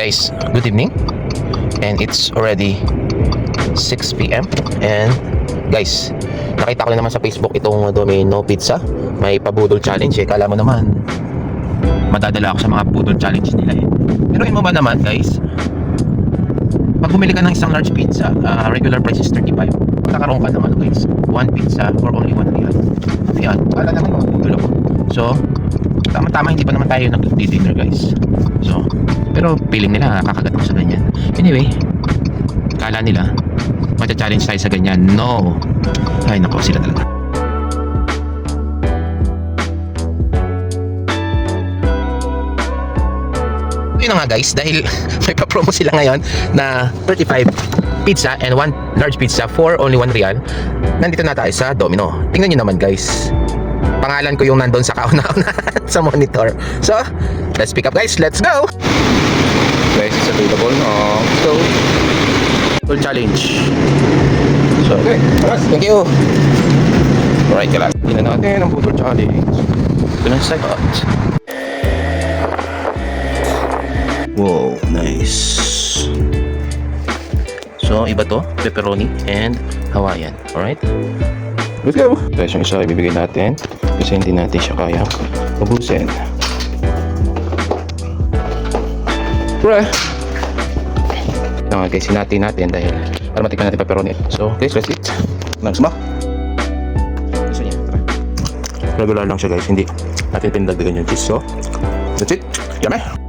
Guys, good evening. And it's already 6 p.m. And guys, nakita ko na naman sa Facebook itong Domino Pizza. May pabudol challenge eh. Kala mo naman madadala ako sa mga budol challenge nila eh. Pero mo ba naman guys, pag bumili ka ng isang large pizza, regular price is 35. Magkakaroon ka ng ano guys, one pizza for only 1 real. Ayan, kala naman mabudol ako. So, tama-tama hindi pa naman tayo nag-dinner guys. So, pero feeling nila kakagat ko sa ganyan. Anyway, kala nila matcha-challenge tayo sa ganyan. No. Ay nako, sila talaga. Yun na nga guys, dahil may pa-promo sila ngayon na 35 pizza and 1 large pizza for only 1 real. Nandito na tayo sa Domino. Tingnan nyo naman guys, pangalan ko yung nandun sa kauna-una sa monitor. So, let's pick up guys, let's go! Guys, it's available no? So, full challenge. So, okay, thank you! Alright, kalas. Tingnan natin ang full challenge. Ito na sa sagot. Wow, nice. So, iba to, pepperoni and Hawaiian. Alright? Let's go! Guys, yung isa ibibigay natin kasi hindi natin siya kayang ubusin. Pre! Ito nga guys, hinati natin dahil para matikman natin pepperoni. So, guys, let's eat. Nang smak. Gusto niya, tara. Regular lang siya guys, hindi natin pinagdagan yung cheese. So, that's it. Yummy!